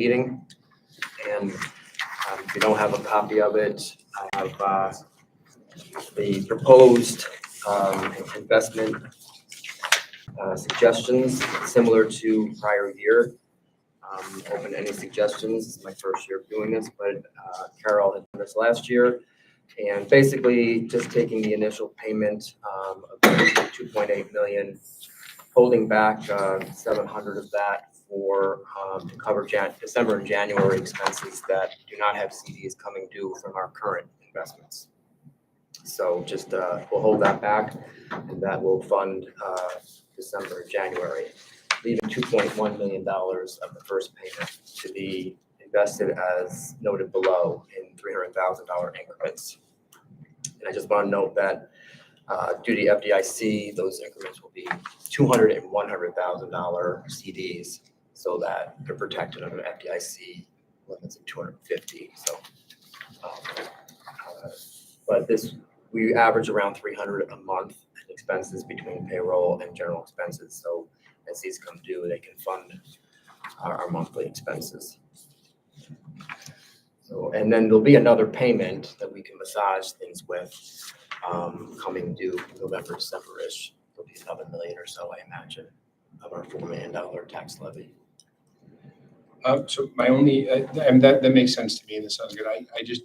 meeting. And if you don't have a copy of it, I have the proposed investment suggestions similar to prior year. Open to any suggestions. This is my first year of doing this, but Carol had done this last year. And basically just taking the initial payment of 2.8 million, holding back 700 of that for to cover December and January expenses that do not have CDs coming due from our current investments. So just we'll hold that back, and that will fund December and January, leaving $2.1 million of the first payment to be invested as noted below in $300,000 increments. And I just want to note that due to FDIC, those increments will be $200,000 and $100,000 CDs, so that they're protected under FDIC limits of 250. So, but this we average around 300 a month in expenses between payroll and general expenses. So as these come due, they can fund our monthly expenses. So, and then there'll be another payment that we can massage things with coming due November, December-ish. There'll be another million or so, I imagine, of our $4 million tax levy. So my only, and that makes sense to me, and that sounds good. I just,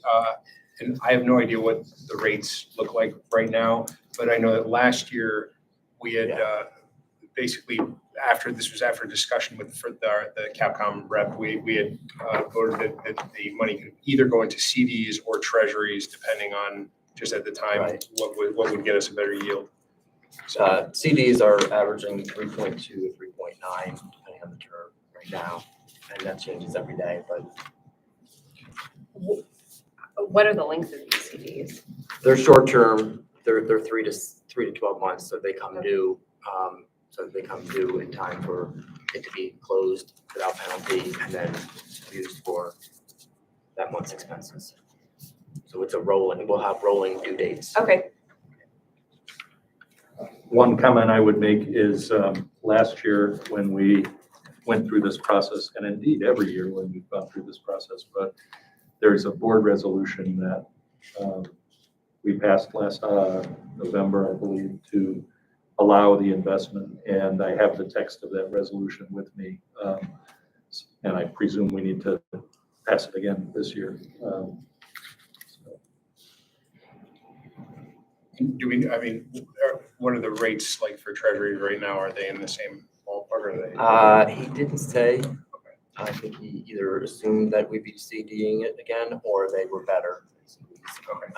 and I have no idea what the rates look like right now, but I know that last year we had basically, after discussion with the Capcom rep, we had voted that the money could either go into CDs or treasuries, depending on just at the time what would get us a better yield. So, CDs are averaging 3.2 to 3.9, depending on the term right now, and that changes every day. But what are the lengths of these CDs? they're short term. They're 3 to 12 months, so they come due. So they come due in time for it to be closed without penalty and then used for that month's expenses. So it's a rolling, we'll have rolling due dates. Okay. One comment I would make is last year when we went through this process, and indeed every year when we've gone through this process, but there's a board resolution that we passed last November, I believe, to allow the investment, and I have the text of that resolution with me, and I presume we need to pass it again this year. Do we? I mean, what are the rates like for Treasury right now? Are they in the same ballpark? Or are they? He didn't say. Okay. I think he either assumed that we'd be CDing it again, or they were better. Okay.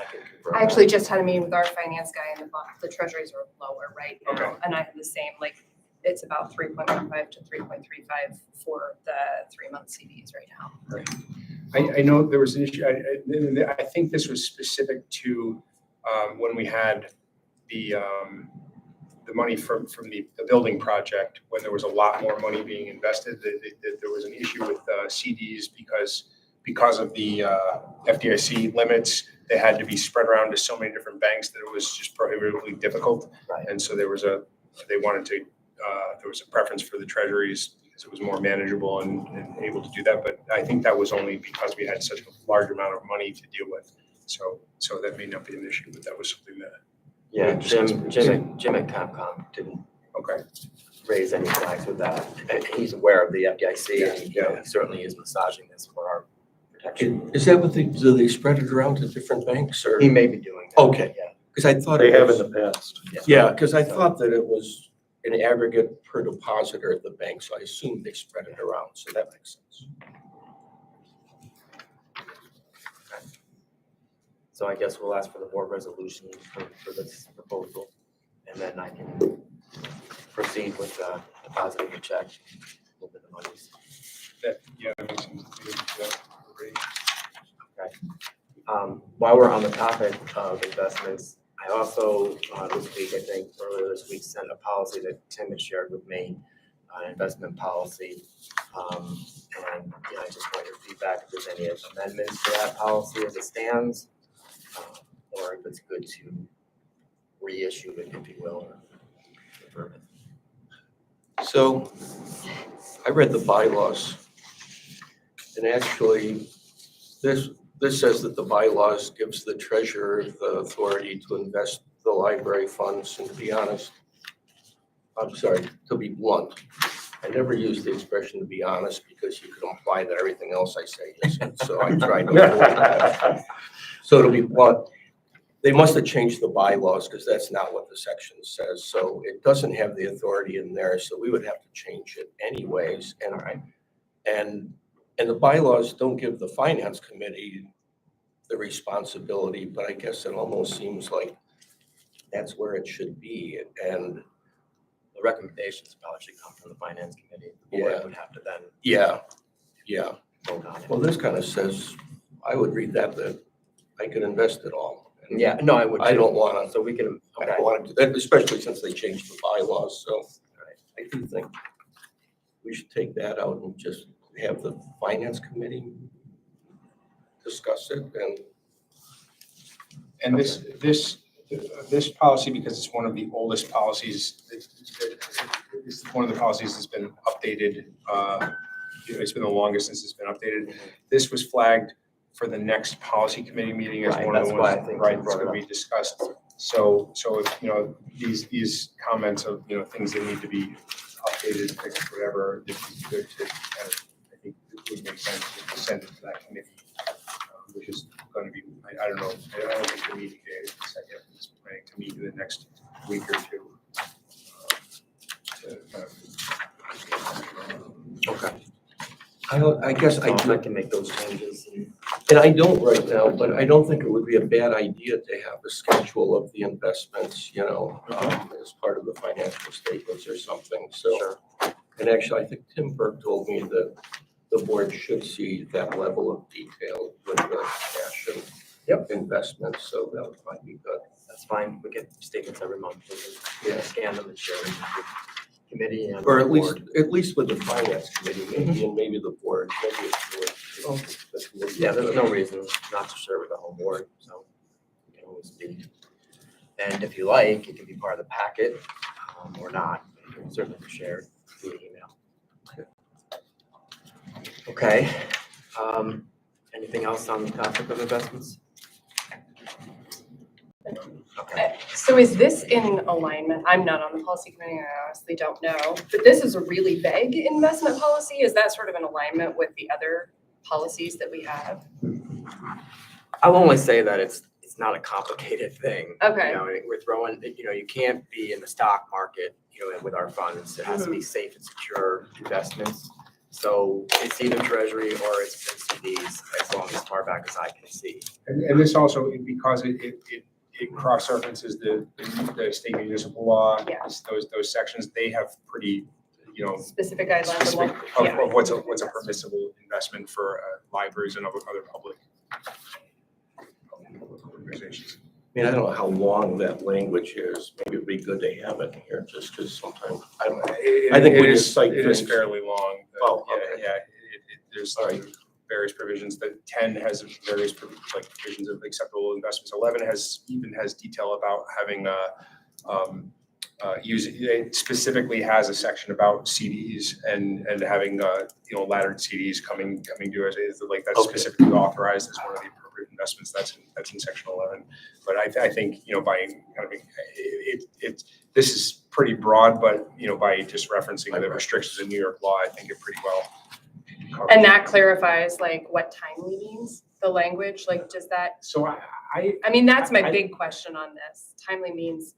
I actually just had a meeting with our finance guy, and the treasuries are lower right now. Okay. And I have the same, like, it's about 3.15 to 3.35 for the 3-month CDs right now. Right. I know there was an issue. I think this was specific to when we had the money from the building project, when there was a lot more money being invested. There was an issue with CDs because of the FDIC limits. They had to be spread around to so many different banks that it was just prohibitively difficult. Right. And so there was a preference for the treasuries because it was more manageable and able to do that. But I think that was only because we had such a large amount of money to deal with. So that may not be an issue, but that was something that. Yeah, Jim at Capcom didn't raise any flags with that. And he's aware of the FDIC, and he certainly is massaging this for our protection. Is that what do they spread it around to different banks, or? He may be doing that. Okay. Yeah. Because I thought They have in the past. Yeah, because I thought that it was an aggregate per depositor at the bank, so I assumed they spread it around, so that makes sense. So I guess we'll ask for the board resolution for this proposal, and then I can proceed with depositing a check with the monies. Okay. While we're on the topic of investments, I also this week, I think earlier this week, sent a policy that Tim had shared with me, an investment policy. And I just want your feedback if there's any amendments to that policy as it stands. Or if it's good to reissue it, if you will, or confirm it. So I read the bylaws, And actually, this says that the bylaws gives the treasurer the authority to invest the library funds, and to be honest, I'm sorry, to be blunt, I never use the expression to be honest because you could imply that everything else I say isn't, so I try to avoid that. So to be blunt, they must have changed the bylaws because that's not what the section says, so it doesn't have the authority in there, so we would have to change it anyways, and the bylaws don't give the finance committee the responsibility, but I guess it almost seems like that's where it should be, and The recommendations probably should come from the finance committee. The board would have to then yeah, vote on it. well, this kind of says, I would read that I could invest it all. And Yeah, no, I would. I too. don't want to, So we can, I okay. don't want to do that, especially since they changed the bylaws, so I do think we should take that out and just have the finance committee discuss it, And this policy, because it's one of the oldest policies, it's one of the policies that's been updated, it's been the longest since it's been updated. This was flagged for the next policy committee meeting as Right, one of the that's why I ones, think right, you that's brought it going to up. be discussed. So if, these comments of, things that need to be updated, fixed, whatever, it'd be good to kind of, I think it would make sense to send it to that committee, which is going to be, I don't know, I don't think the meeting day is set yet, but it's planning to meet in the next week or two. To kind of, Okay. I guess I So I do, can make those changes. and I don't right now, but I don't think it would be a bad idea to have a schedule of the investments, as part of the financial statements or something, so. Sure. And actually, I think Tim Burke told me that the board should see that level of detail with the cash and investments, so that would probably be good. That's fine. We get statements every month. We can scan them and share them with the committee and Or the at board. least with the finance committee, maybe, and maybe the board, maybe it's the board. Yeah, there's no reason not to share with the whole board, so we can always be. And if you like, it can be part of the packet, or not. It can certainly be shared via email. Okay, anything else on the topic of investments? Okay, So is this in alignment? I'm not on the policy committee, I honestly don't know, but this is a really vague investment policy. Is that sort of in alignment with the other policies that we have? I'll only say that it's not a complicated thing. Okay. You know, we're throwing, you can't be in the stock market, with our funds. It has to be safe and secure investments. So it's either treasury or it's been CDs, as long as far back as I can see. and this also, because it cross-references the state municipal law, Yeah. those sections, they have pretty, Specific guidelines and specific what, of what's a permissible investment for libraries and other public organizations. I mean, I don't know how long that language is, maybe it'd be good to have it here, just because sometimes, I don't know. I think It when you is- cite it is things- fairly long. Oh, Yeah, okay. yeah, there's All right. various provisions. That 10 has various provisions of acceptable investments. 11 has detail about having it specifically has a section about CDs and having laddered CDs coming to us. That's Okay. specifically authorized as one of the appropriate investments. That's in section 11. But I think by kind of this is pretty broad, but by just referencing the restrictions in New York law, I think it pretty well covers. and that clarifies what timely means, the language, does that, So I mean, that's my I- big question on this. Timely means,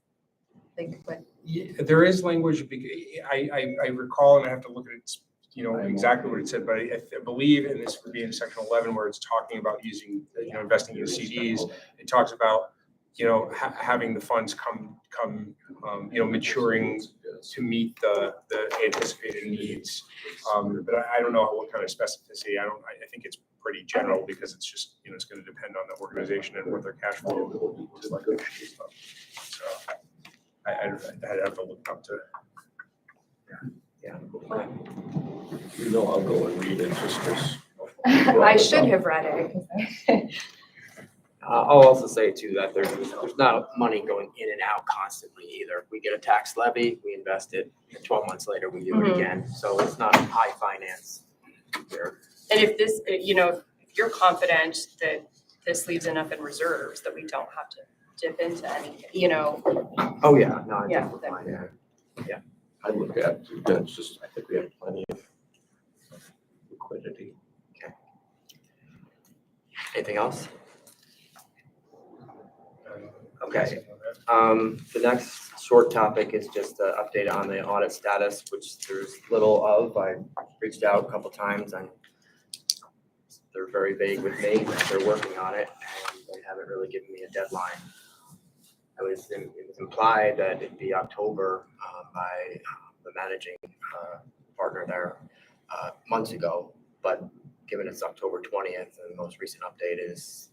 what? Yeah, there is language, I recall, and I have to look at it, exactly what it said, but I believe, and this would be in section 11, where it's talking about using, investing in CDs. It talks about, having the funds come, maturing to meet the anticipated needs. But I don't know what kind of specificity, I think it's pretty general, because it's just, it's gonna depend on the organization and what their cash flow is like. So I'd have to look up to. Yeah. I'll go and read it just because. I should have read it. 'Cause I'll also say too that there's not money going in and out constantly either. We get a tax levy, we invest it, and 12 months later we do it Mhm. again. So it's not high finance there. And if this, if you're confident that this leaves enough in reserves that we don't have to dip into any, Oh, yeah, no, I Yeah, definitely that- find that. I look at, it's just, I think we have plenty of liquidity. Anything else? Okay. Okay. The next short topic is just an update on the audit status, which there's little of. I reached out a couple times and they're very vague with me. They're working on it and they haven't really given me a deadline. It was implied that it'd be October by the managing partner there months ago, but given it's October 20th, and the most recent update is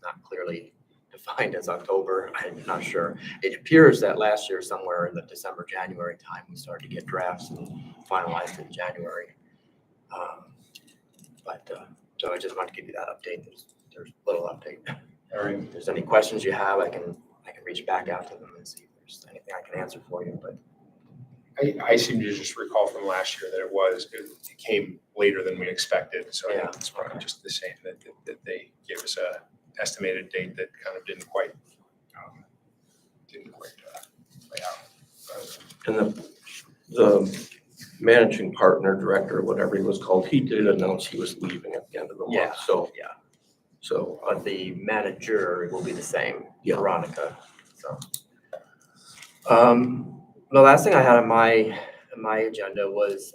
not clearly defined as October, I'm not sure. It appears that last year, somewhere in the December, January time, we started to get drafts and finalized in January. So I just wanted to give you that update. There's a little update. All right. If there's any questions you have, I can reach back out to them and see if there's anything I can answer for you, but. I seem to just recall from last year that it came later than we expected. So I think Yeah. it's probably just the same that they gave us a estimated date that kind of didn't quite play out. And the managing partner, director, whatever he was called, he did announce he was leaving at the end of the Yeah, month. So, yeah. so But the manager will be the same, Yeah. Veronica, so. The last thing I had on my agenda was,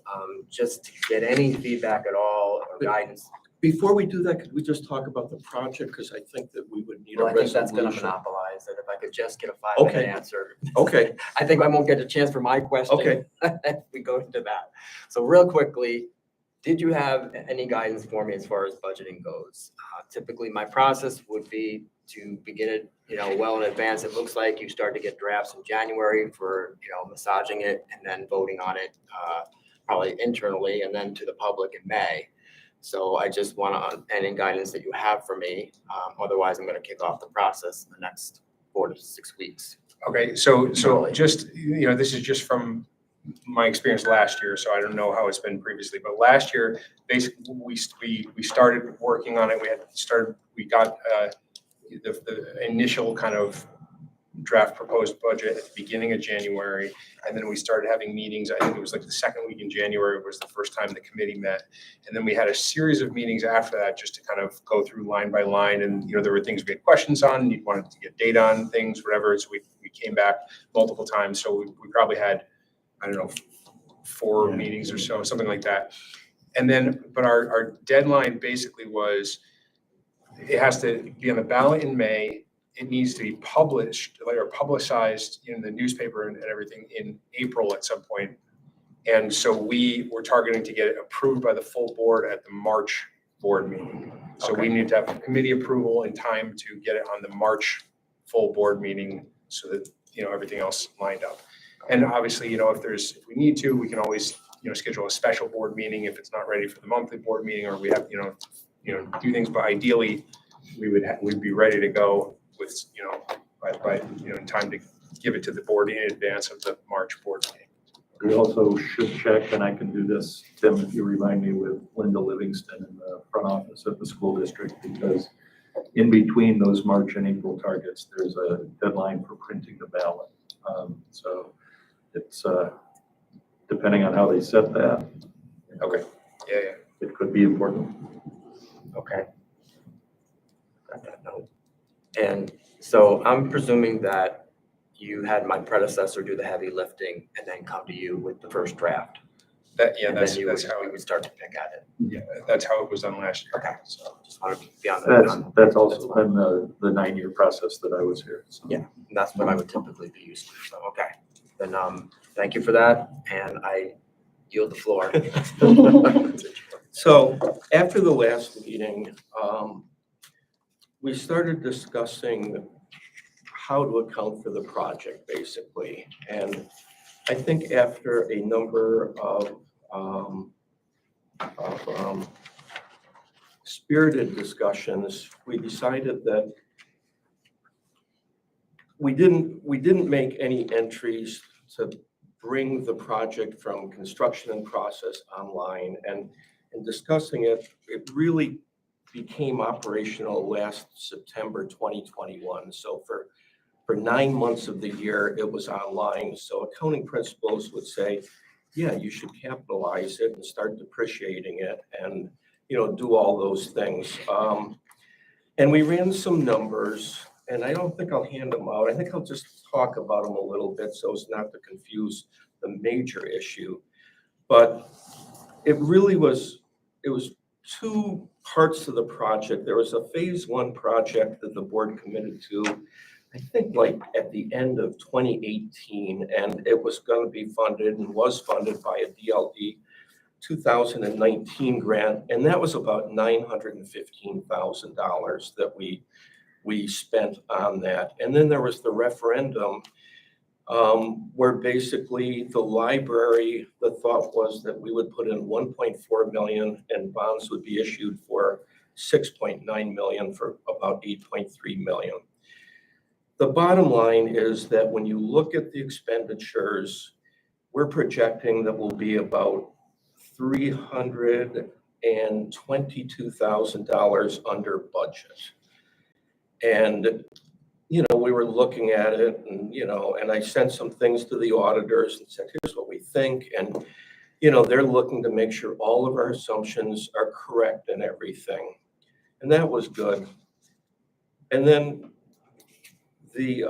just to get any feedback at all or guidance. before we do that, could we just talk about the project? Because I think that we would need a Well, I think that's gonna resolution. monopolize it. If I could just get a 5-minute Okay. answer. Okay, I think I won't get a chance for my question. Okay. If we go into that. So real quickly, did you have any guidance for me as far as budgeting goes? Typically, my process would be to begin it, well in advance. It looks like you start to get drafts in January for, massaging it and then voting on it, probably internally and then to the public in May. So I just want any guidance that you have for me. Otherwise, I'm going to kick off the process in the next 4 to 6 weeks. Okay, so Totally. just, this is just from my experience last year, so I don't know how it's been previously, but last year, basically, we started working on it. We got the initial kind of draft proposed budget at the beginning of January, and then we started having meetings. I think it was like the second week in January was the first time the committee met. And then we had a series of meetings after that just to kind of go through line by line. And, there were things we had questions on, and you wanted to get data on things, whatever. So we came back multiple times. So we probably had, I don't know, 4 meetings or so, something like that. And then, but our deadline basically was, it has to be on the ballot in May. It needs to be published or publicized in the newspaper and everything in April at some point. And so we were targeting to get it approved by the full board at the March board meeting. So we need to have committee approval in time to get it on the March full board meeting so that, everything else lined up. And obviously, if we need to, we can always, schedule a special board meeting if it's not ready for the monthly board meeting, or we have, do things, but ideally we'd be ready to go with, by in time to give it to the board in advance of the March board meeting. We also should check, and I can do this, Tim, if you remind me, with Linda Livingston in the front office at the school district, because in between those March and April targets, there's a deadline for printing the ballot. So it's, depending on how they set that. Okay, yeah. It could be important. Okay. Got that note. And so I'm presuming that you had my predecessor do the heavy lifting and then come to you with the first draft. That's We how would start to pick at it. that's how it was done last year. Okay. So, Just want to be on the. That's also been the 9-year process that I was here. So. Yeah. That's what I would typically be used to. So, okay. Then, thank you for that. And I yield the floor. So after the last meeting, we started discussing how to account for the project, basically. And I think after a number of spirited discussions, we decided that we didn't make any entries to bring the project from construction and process online. And in discussing it, it really became operational last September 2021. So for 9 months of the year, it was online. So accounting principles would say, yeah, you should capitalize it and start depreciating it and, do all those things. And we ran some numbers, and I don't think I'll hand them out. I think I'll just talk about them a little bit so as not to confuse the major issue. But it was two parts to the project. There was a phase one project that the board committed to, I think like at the end of 2018, and it was going to be funded and was funded by a DLD 2019 grant, and that was about $915,000 that we spent on that. And then there was the referendum, where basically the library, the thought was that we would put in 1.4 million and bonds would be issued for 6.9 million for about 8.3 million. The bottom line is that when you look at the expenditures, we're projecting that will be about $322,000 under budget. And, we were looking at it and, and I sent some things to the auditors and said, here's what we think. And, they're looking to make sure all of our assumptions are correct and everything. And that was good. And then the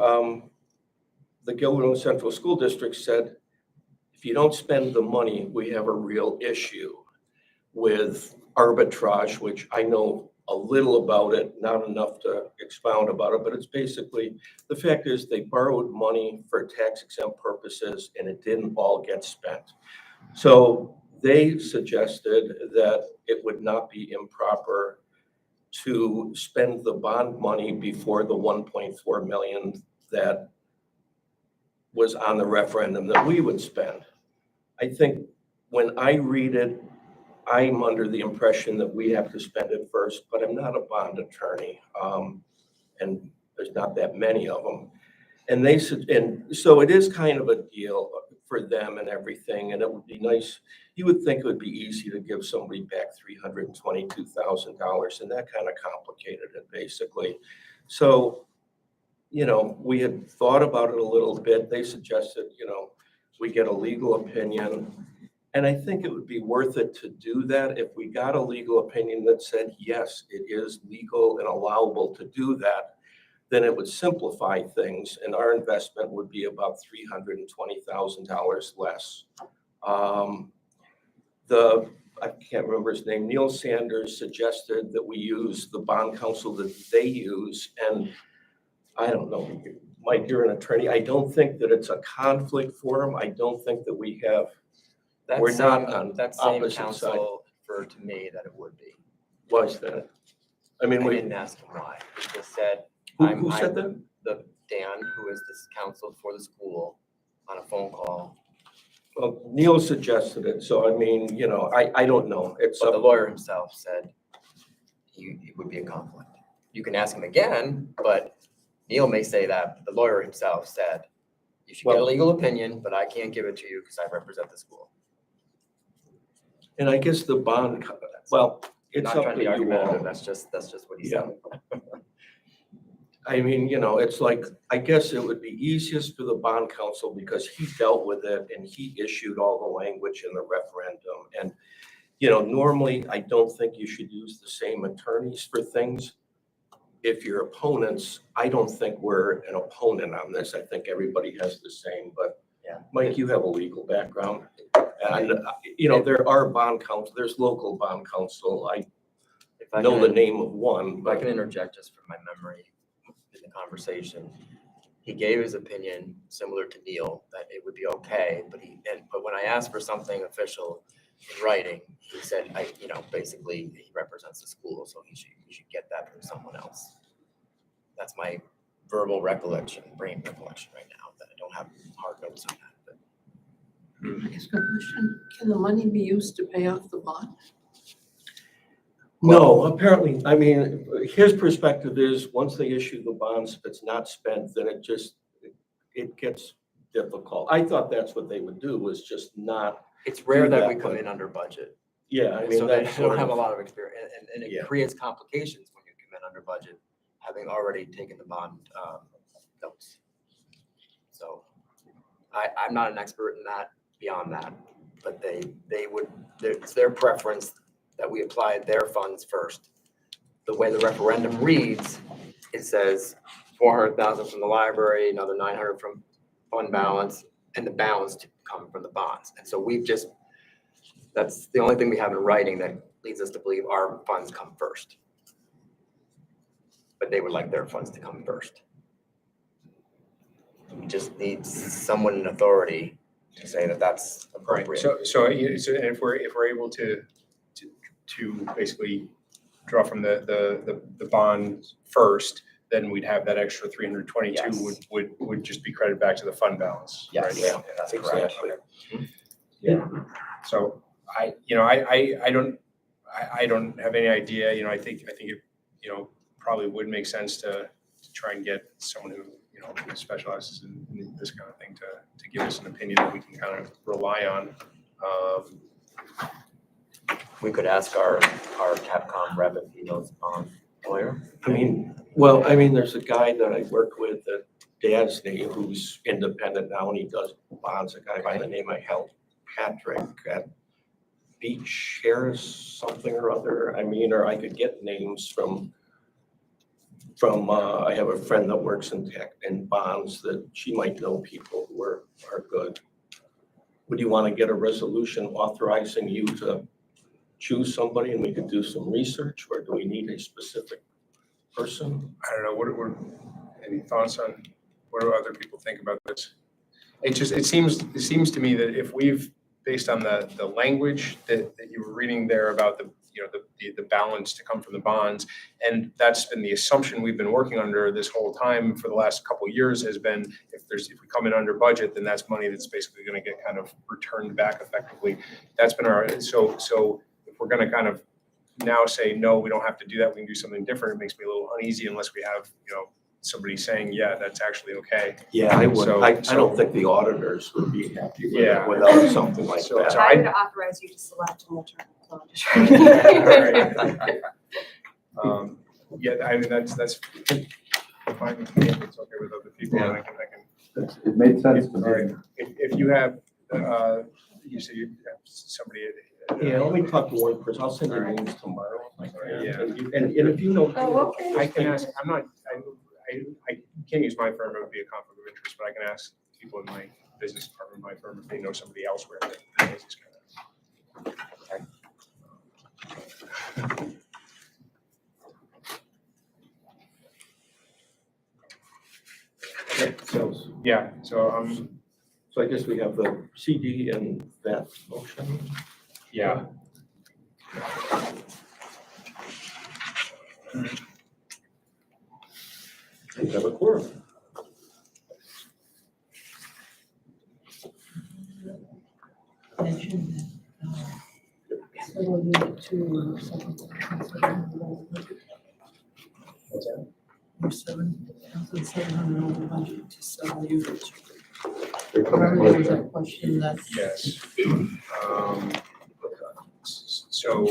Guilderland Central School District said, if you don't spend the money, we have a real issue with arbitrage, which I know a little about it, not enough to expound about it, but it's basically, the fact is they borrowed money for tax exempt purposes and it didn't all get spent. So they suggested that it would not be improper to spend the bond money before the 1.4 million that was on the referendum that we would spend. I think when I read it, I'm under the impression that we have to spend it first, but I'm not a bond attorney, and there's not that many of them. And so it is kind of a deal for them and everything, and it would be nice. You would think it would be easy to give somebody back $322,000, and that kind of complicated it basically. So, we had thought about it a little bit. They suggested, we get a legal opinion. And I think it would be worth it to do that if we got a legal opinion that said, yes, it is legal and allowable to do that, then it would simplify things and our investment would be about $320,000 less. I can't remember his name, Neil Sanders suggested that we use the bond counsel that they use. And I don't know, Mike, you're an attorney. I don't think that it's a conflict for him. I don't think that we have. We're not on that same opposite council referred to me that it would be. Why is that? I mean, I didn't ask him why. He just said, who said that? Dan, who is this counsel for the school, on a phone call. Well, Neil suggested it, so I mean, I don't know. It's But the lawyer himself said it would be a conflict. You can ask him again, but Neil may say that. The lawyer himself said, you should get a legal opinion, but I can't give it to you because I represent the school. And I guess the bond, well, it's Not up trying to to be you argumentative, all. that's just what he Yeah. said. I mean, it's like, I guess it would be easiest for the bond counsel because he dealt with it and he issued all the language in the referendum. And, normally I don't think you should use the same attorneys for things. If you're opponents, I don't think we're an opponent on this. I think everybody has the same, but Yeah. Mike, you have a legal background. And, there are bond counsel, there's local bond counsel. I If I know can- the name of one, If I but can interject just from my memory in the conversation, he gave his opinion similar to Neil, that it would be okay, but when I asked for something official in writing, he said, basically he represents the school, so he should get that from someone else. That's my verbal recollection, brain recollection right now, that I don't have hard notes on that, but. Ask a question. Can the money be used to pay off the bond? no, apparently, I mean, his perspective is once they issue the bonds, if it's not spent, then it gets difficult. I thought that's what they would do, was just not. It's rare Do that that, we come but- in under budget. Yeah, I mean, So they that's don't sort have a of, lot of experience, and Yeah. it creates complications when you come in under budget, having already taken the bond notes. So I'm not an expert in that, beyond that, but they would, it's their preference that we apply their funds first. The way the referendum reads, it says 400,000 from the library, another 900 from fund balance, and the balance to come from the bonds. And so that's the only thing we have in writing that leads us to believe our funds come first. But they would like their funds to come first. We just need someone in authority to say that that's Right, appropriate. so and if we're able to basically draw from the bond first, then we'd have that extra 322 Yes. would just be credited back to the fund balance, right? Yes, Yeah, that's exactly. correct. Yeah, so I don't have any idea, I think it, probably would make sense to try and get someone who, specializes in this kind of thing to give us an opinion that we can kind of rely on. We could ask our Capcom rep if he knows bond lawyer. I mean, there's a guy that I worked with at Dasney who's independent now and he does bonds, a guy by the name of Patrick at Beach Shares something or other. Or I could get names from I have a friend that works in tech and bonds that she might know people who are good. Would you want to get a resolution authorizing you to choose somebody and we could do some research, or do we need a specific person? I don't know, what any thoughts on what do other people think about this? It seems to me that if we've, based on the language that you were reading there about the balance to come from the bonds, and that's been the assumption we've been working under this whole time for the last couple of years has been if we come in under budget, then that's money that's basically going to get kind of returned back effectively. That's been so if we're going to kind of now say no, we don't have to do that, we can do something different, it makes me a little uneasy unless we have somebody saying, yeah, that's actually okay. Yeah, I would. So- I don't think the auditors would be happy with Yeah. it without something like So- that. so I I- would authorize you to select an attorney. Yeah, I mean, that's fine with me, if it's okay with other people, and I can. It made sense to All right, me. if you have, you say you have somebody. Yeah, let me talk to one person. I'll send you names tomorrow. Yeah. And if you know. Oh, okay. I can ask, I can't use my firm, it would be a conflict of interest, but I can ask people in my business department, my firm, if they know somebody elsewhere that does this kind of. Okay, so So I guess we have the CD and that motion. yeah. We have a quorum. Mention that, several unit two or something. What's that? Or 7,700 over budget to sell units. They're coming Remember there was close. that question that Yes. So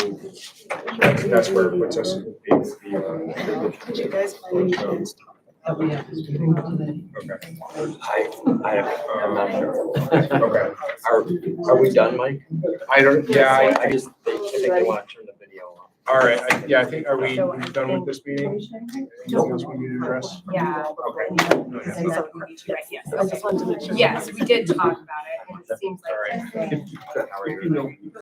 that's where it puts us. Did you guys by any chance we have to do today. Okay. I'm not sure. Okay. Are we done, Mike? I don't, yeah, I think they want to turn the video on. all right, I think, are we So I done with this meeting? Anything else we need to address? Yeah. Okay. Yes. I just wanted to make sure. Yes, we did talk about it, and it seems like. All right. How are you?